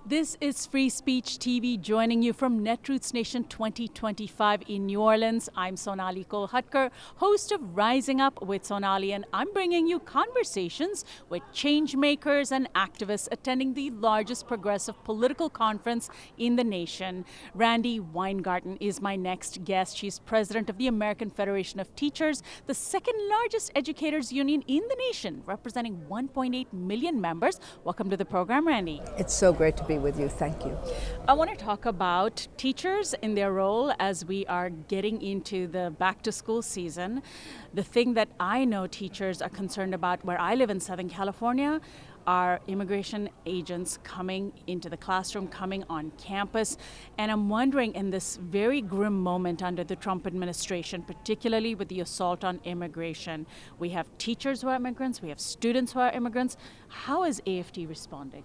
This is Free Speech TV joining you from Netroots Nation 2025 in New Orleans. I'm Sonali Kolhatkar, host of Rising Up with Sonali, and I'm bringing you conversations with change makers and activists attending the largest progressive political conference in the nation. Randi Weingarten is my next guest. She's president of the American Federation of Teachers, the second largest educators union in the nation, representing 1.8 million members. Welcome to the program, Randi. It's so great to be with you. Thank you. I want to talk about teachers in their role as we are getting into the back to school season. The thing that I know teachers are concerned about where I live in Southern California are immigration agents coming into the classroom, coming on campus. And I'm wondering, in this very grim moment under the Trump administration, particularly with the assault on immigration, we have teachers who are immigrants, we have students who are immigrants. How is AFT responding?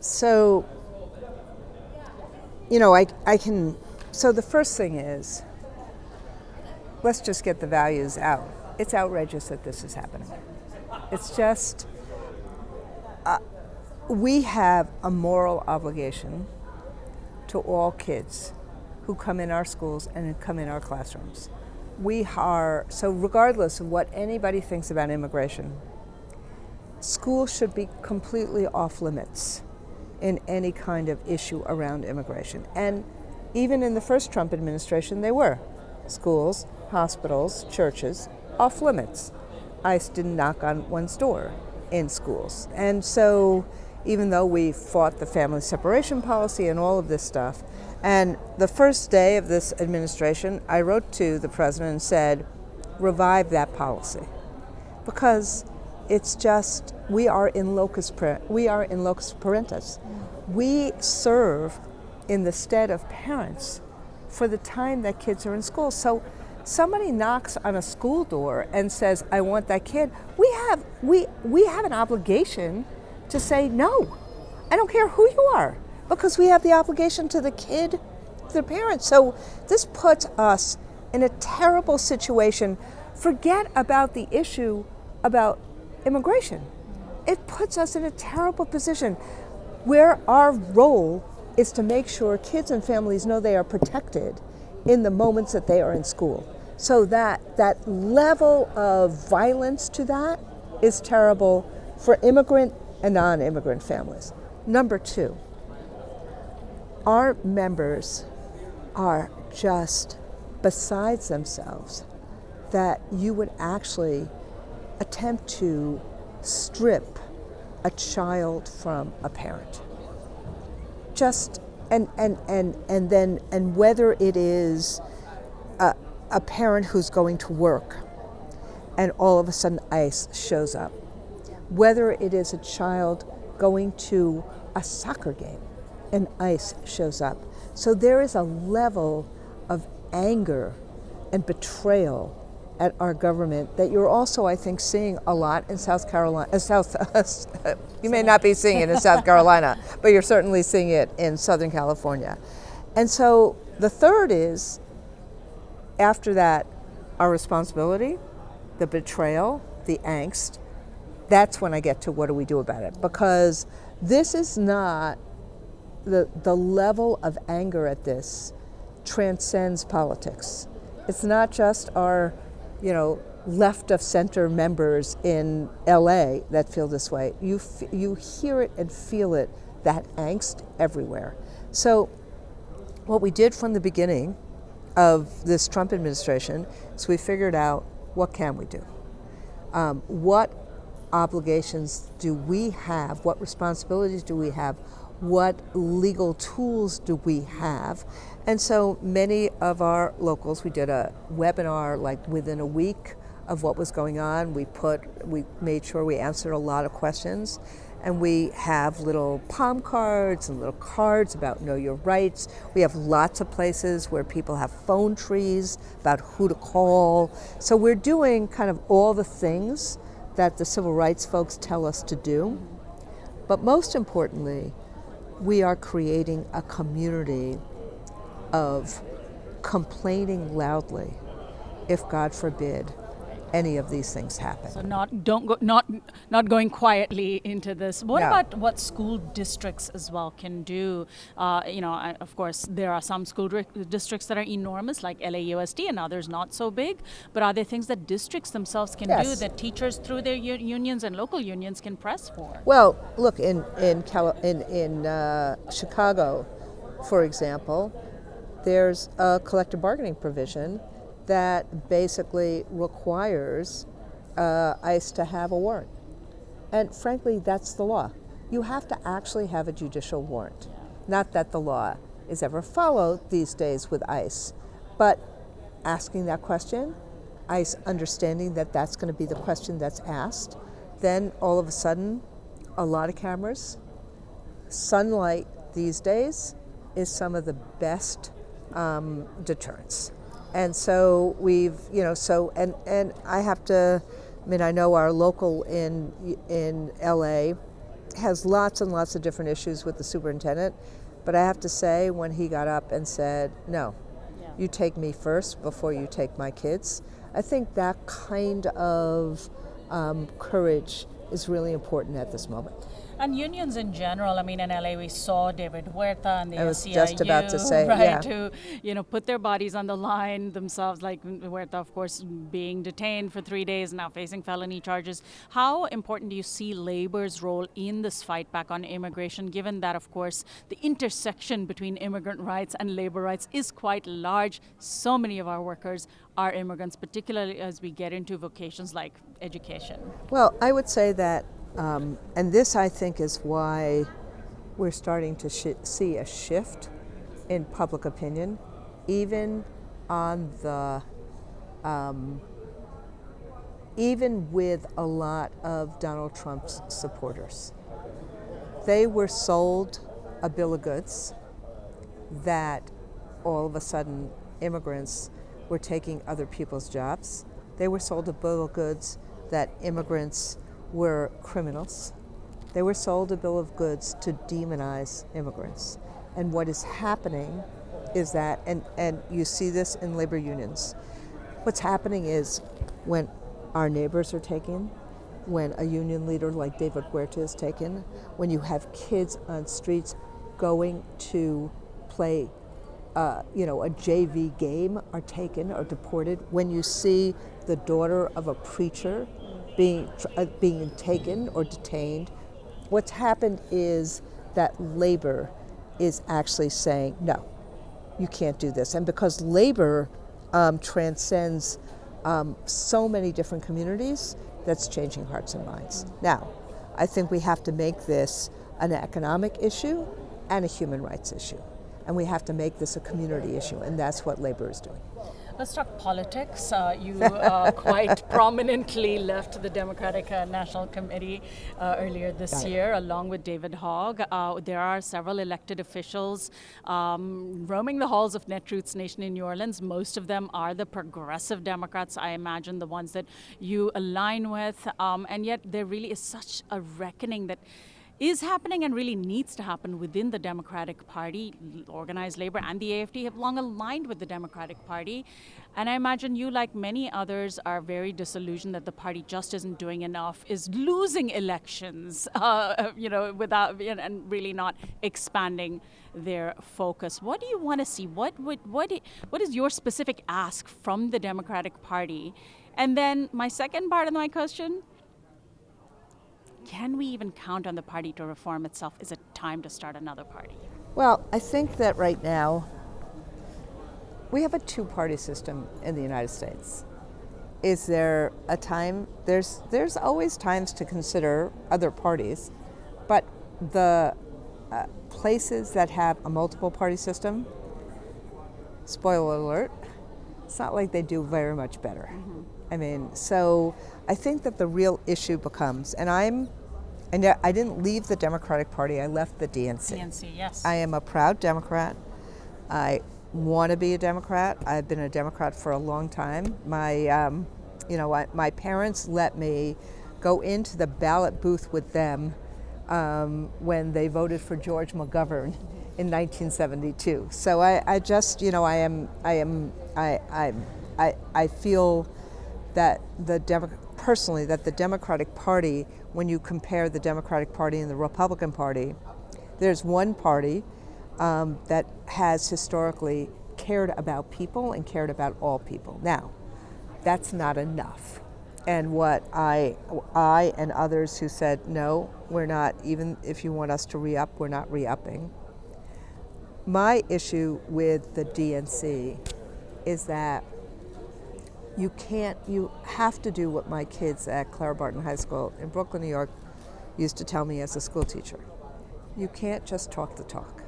So, so the first thing is, let's just get the values out. It's outrageous that this is happening. It's just, we have a moral obligation to all kids who come in our schools and who come in our classrooms. So regardless of what anybody thinks about immigration, schools should be completely off limits in any kind of issue around immigration. And even in the first Trump administration, they were. Schools, hospitals, churches, off limits. ICE didn't knock on one's door in schools. And so even though we fought the family separation policy and all of this stuff, and the first day of this administration, I wrote to the president and said, revive that policy. Because it's just, we are in locus parentis. We serve in the stead of parents for the time that kids are in school. So somebody knocks on a school door and says, I want that kid. We have an obligation to say, no, I don't care who you are, because we have the obligation to the kid, to the parents. So this puts us in a terrible situation. Forget about the issue about immigration. It puts us in a terrible position where our role is to make sure kids and families know they are protected in the moments that they are in school. So that level of violence to that is terrible for immigrant and non-immigrant families. Number two, our members are just besides themselves that you would actually attempt to strip a child from a parent. Just and whether it is a parent who's going to work and all of a sudden ICE shows up, whether it is a child going to a soccer game and ICE shows up. So there is a level of anger and betrayal at our government that you're also, I think, seeing a lot in South Carolina. You may not be seeing it in South Carolina, but you're certainly seeing it in Southern California. And so the third is, after that, our responsibility, the betrayal, the angst. That's when I get to what do we do about it? Because this is not, the level of anger at this transcends politics. It's not just our left of center members in LA that feel this way. You hear it and feel it, that angst everywhere. So what we did from the beginning of this Trump administration is we figured out, what can we do? What obligations do we have? What responsibilities do we have? What legal tools do we have? And so many of our locals, we did a webinar like within a week of what was going on. We made sure we answered a lot of questions, and we have little palm cards and little cards about know your rights. We have lots of places where people have phone trees about who to call. So we're doing kind of all the things that the civil rights folks tell us to do. But most importantly, we are creating a community of complaining loudly if, God forbid, any of these things happen. So not going quietly into this. What No. about what school districts as well can do? Of course, there are some school districts that are enormous, like LAUSD, and others not so big. But are there things that districts themselves can do Yes. that teachers through their unions and local unions can press for? Well, look, in Chicago, for example, there's a collective bargaining provision that basically requires ICE to have a warrant. And frankly, that's the law. You have to actually have a judicial warrant. Not that the law is ever followed these days with ICE, but asking that question, ICE understanding that that's going to be the question that's asked, then all of a sudden, a lot of cameras. Sunlight these days is some of the best deterrents. And so and I have to, I know our local in LA has lots and lots of different issues with the superintendent, but I have to say when he got up and said, no, you take me first before you take my kids, I think that kind of courage is really important at this moment. And unions in general, in LA we saw David Huerta and the I was SEIU, just about to say, right, yeah. to put their bodies on the line themselves, like Huerta, of course, being detained for 3 days, now facing felony charges. How important do you see labor's role in this fight back on immigration, given that, of course, the intersection between immigrant rights and labor rights is quite large? So many of our workers are immigrants, particularly as we get into vocations like education. Well, I would say that and this, I think, is why we're starting to see a shift in public opinion, even on even with a lot of Donald Trump's supporters. They were sold a bill of goods that all of a sudden immigrants were taking other people's jobs. They were sold a bill of goods that immigrants were criminals. They were sold a bill of goods to demonize immigrants. And what is happening is that, and you see this in labor unions, what's happening is when our neighbors are taken, when a union leader like David Huerta is taken, when you have kids on streets going to play a JV game are taken or deported, when you see the daughter of a preacher being taken or detained, what's happened is that labor is actually saying, no, you can't do this. And because labor transcends so many different communities, that's changing hearts and minds. Now, I think we have to make this an economic issue and a human rights issue. And we have to make this a community issue, and that's what labor is doing. Let's talk politics. You quite prominently left the Democratic National Committee earlier this year, along with David Hogg. There are several elected officials roaming the halls of Netroots Nation in New Orleans. Most of them are the progressive Democrats, I imagine, the ones that you align with. And yet there really is such a reckoning that is happening and really needs to happen within the Democratic Party. Organized labor and the AFD have long aligned with the Democratic Party. And I imagine you, like many others, are very disillusioned that the party just isn't doing enough, is losing elections, without and really not expanding their focus. What do you want to see? What is your specific ask from the Democratic Party? And then my second part of my question, can we even count on the party to reform itself? Is it time to start another party? Well, I think that right now we have a two-party system in the United States. Is there a time? There's always times to consider other parties, but the places that have a multiple party system, spoiler alert, it's not like they do very much better. Mm-hmm. So I think that the real issue becomes, and I didn't leave the Democratic Party, I left the DNC. DNC, yes. I am a proud Democrat. I want to be a Democrat. I've been a Democrat for a long time. My parents let me go into the ballot booth with them when they voted for George McGovern in 1972. So I feel that personally, that the Democratic Party, when you compare the Democratic Party and the Republican Party, there's one party that has historically cared about people and cared about all people. Now, that's not enough. And what I and others who said, no, we're not, even if you want us to re-up, we're not re-upping. My issue with the DNC is that you have to do what my kids at Clara Barton High School in Brooklyn, New York used to tell me as a school teacher. You can't just talk the talk.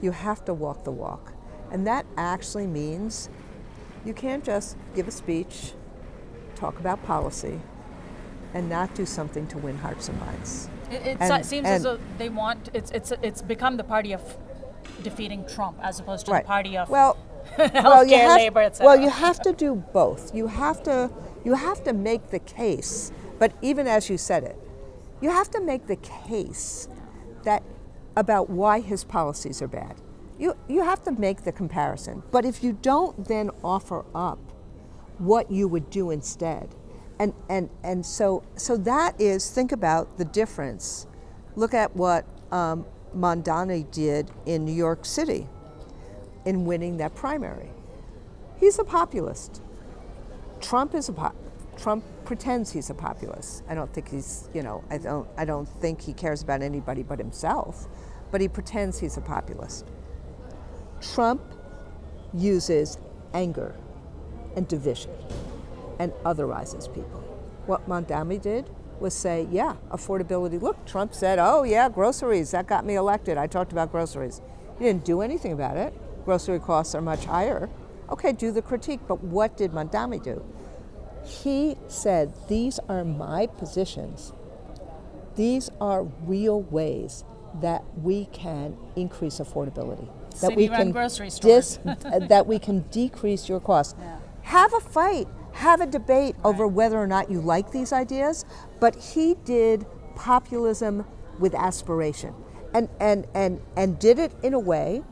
You have to walk the walk. And that actually means you can't just give a speech, talk about policy, and not do something to win hearts and minds. It seems as though they want, it's become the party of defeating Trump as opposed to the party of healthcare, labor, etc. Well, you have to do both. You have to make the case, but even as you said it, you have to make the case that about why his policies are bad. You have to make the comparison. But if you don't then offer up what you would do instead, and so that is, think about the difference. Look at what Mondani did in New York City in winning that primary. He's a populist. Trump pretends he's a populist. I don't think he's, I don't think he cares about anybody but himself, but he pretends he's a populist. Trump uses anger and division and otherizes people. What Mondani did was say, yeah, affordability. Look, Trump said, oh yeah, groceries, that got me elected. I talked about groceries. He didn't do anything about it. Grocery costs are much higher. Okay, do the critique, but what did Mondani do? He said, these are my positions. These are real ways that we can increase affordability. That we can grocery stores. that we can decrease your costs. Yeah. Have a fight, have a debate over whether or not you like these ideas, but he did populism with aspiration and did it in a way,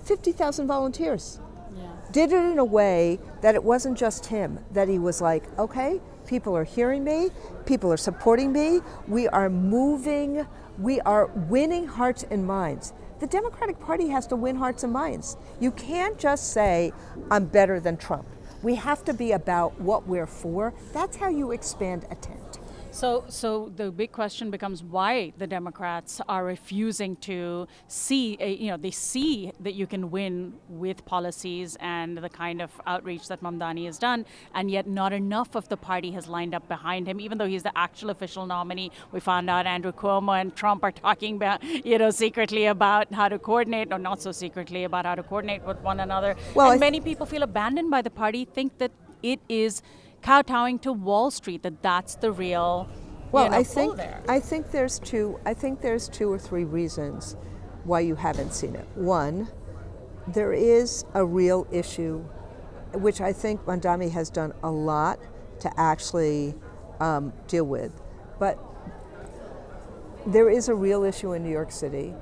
50,000 volunteers. Yeah. Did it in a way that it wasn't just him, that he was like, okay, people are hearing me, people are supporting me, we are moving, we are winning hearts and minds. The Democratic Party has to win hearts and minds. You can't just say, I'm better than Trump. We have to be about what we're for. That's how you expand a tent. So the big question becomes why the Democrats are refusing to see, they see that you can win with policies and the kind of outreach that Mamdani has done, and yet not enough of the party has lined up behind him, even though he's the actual official nominee. We found out Andrew Cuomo and Trump are talking about, secretly about how to coordinate, or not so secretly about how to coordinate with one another. Well, and many people feel abandoned by the party, think that it is kowtowing to Wall Street, that's the real pull there. I think there's two or three reasons why you haven't seen it. One, there is a real issue, which I think Mondani has done a lot to actually deal with, but there is a real issue in New York City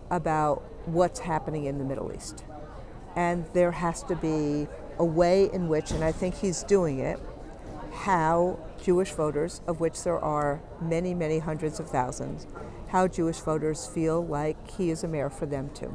about what's happening in the Middle East. And there has to be a way in which, and I think he's doing it, how Jewish voters, of which there are many, many hundreds of thousands, how Jewish voters feel like he is a mayor for them too.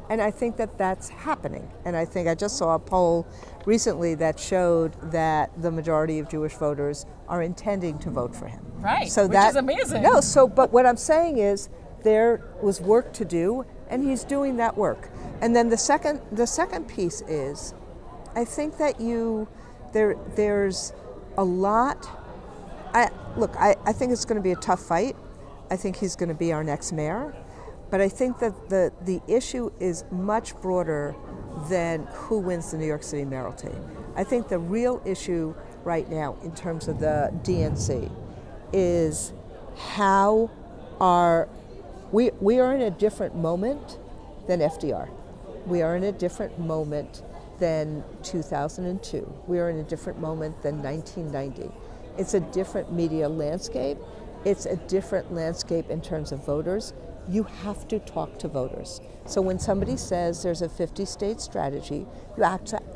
And I think that that's happening. And I think I just saw a poll recently that showed that the majority of Jewish voters are intending to vote for him. Right, so which is amazing. But what I'm saying is there was work to do, and he's doing that work. And then the second piece is, I think that there's a lot. I think it's going to be a tough fight. I think he's going to be our next mayor. But I think that the issue is much broader than who wins the New York City mayoralty. I think the real issue right now in terms of the DNC is how we are in a different moment than FDR. We are in a different moment than 2002. We are in a different moment than 1990. It's a different media landscape. It's a different landscape in terms of voters. You have to talk to voters. So when somebody says there's a 50-state strategy, you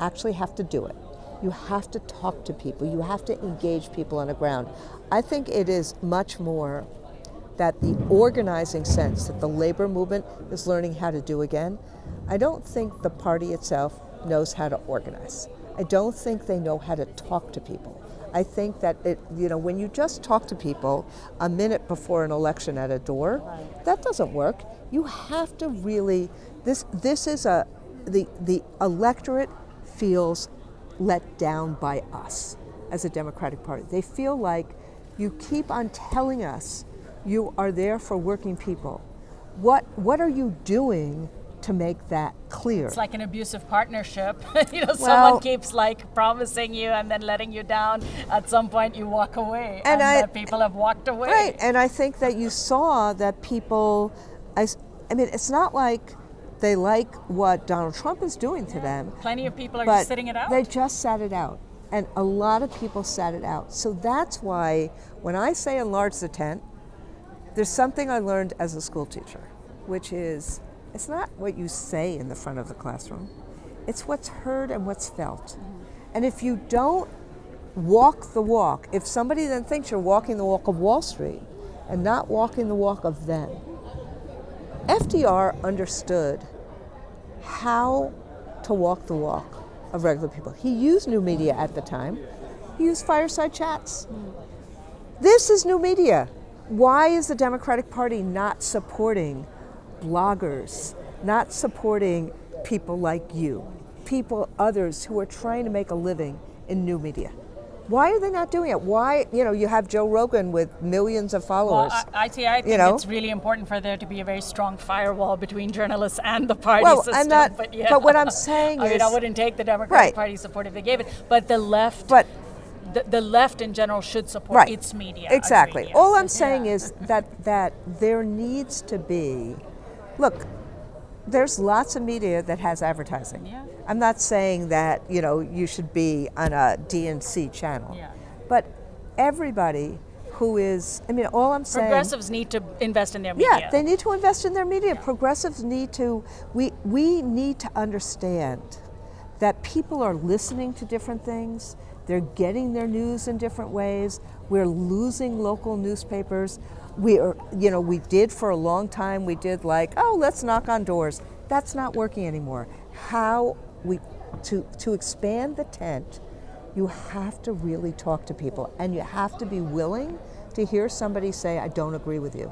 actually have to do it. You have to talk to people. You have to engage people on the ground. I think it is much more that the organizing sense that the labor movement is learning how to do again. I don't think the party itself knows how to organize. I don't think they know how to talk to people. I think that when you just talk to people a minute before an election at a door, that doesn't work. You have to really, the electorate feels let down by us as a Democratic Party. They feel like you keep on telling us you are there for working people. What are you doing to make that clear? It's like an abusive partnership. Someone keeps promising you and then letting you down. At some point you walk away, and that people have walked away. Right, and I think that you saw that people, it's not like they like what Donald Trump is doing to them. Plenty of people are just sitting it out. They just sat it out, and a lot of people sat it out. So that's why when I say enlarge the tent, there's something I learned as a school teacher, which is it's not what you say in the front of the classroom, it's what's heard and what's felt. And if you don't walk the walk, if somebody then thinks you're walking the walk of Wall Street and not walking the walk of them, FDR understood how to walk the walk of regular people. He used new media at the time. He used fireside chats. This is new media. Why is the Democratic Party not supporting bloggers, not supporting people like you, others who are trying to make a living in new media? Why are they not doing it? Why, you have Joe Rogan with millions of followers. Well, I think it's really important for there to be a very strong firewall between journalists and the party system. But what I'm saying is, I wouldn't take the Democratic Party support if they gave it, but the left. The left in general should support its media. Exactly. Yes. All I'm saying is that there needs to be, look, there's lots of media that has advertising. Yeah. I'm not saying that, you should be on a DNC channel. Yeah. But everybody who is, all I'm saying... Progressives need to invest in their media. Yeah, they need to invest in their media. Yeah. Progressives need to, we need to understand that people are listening to different things. They're getting their news in different ways. We're losing local newspapers. We did for a long time, let's knock on doors. That's not working anymore. To expand the tent, you have to really talk to people, and you have to be willing to hear somebody say, I don't agree with you.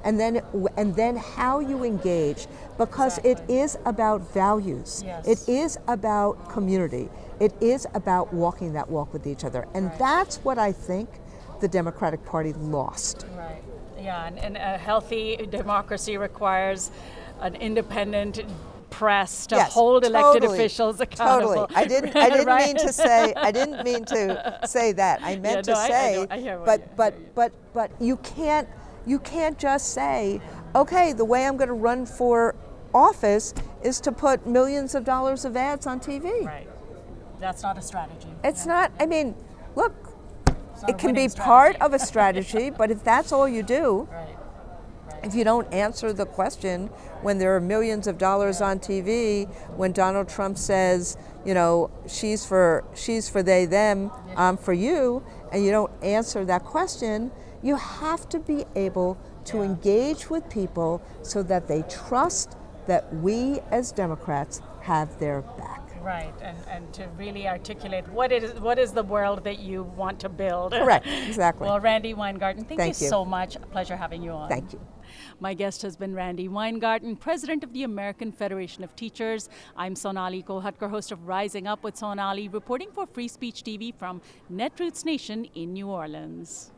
And then how you engage, because it is about values. Yes. It is about community. It is about walking that walk with each other. And that's what I think the Democratic Party lost. Right. Yeah, and a healthy democracy requires an independent press to hold elected officials accountable. Totally. I didn't mean to say that. I meant to say, but you can't just say, okay, the way I'm going to run for office is to put millions of dollars of ads on TV. Right. That's not a strategy. It's not, look, it can be part of a strategy, but if that's all you do, if you don't answer the question when there are millions of dollars on TV, when Donald Trump says, she's for they, them, I'm for you, and you don't answer that question, you have to be able to engage with people so that they trust that we as Democrats have their back. Right, and to really articulate what is the world that you want to build. Correct, exactly. Well, Randi Weingarten, thank you so much. A pleasure having you on. Thank you. My guest has been Randi Weingarten, president of the American Federation of Teachers. I'm Sonali Kolhatkar, host of Rising Up with Sonali, reporting for Free Speech TV from Netroots Nation in New Orleans.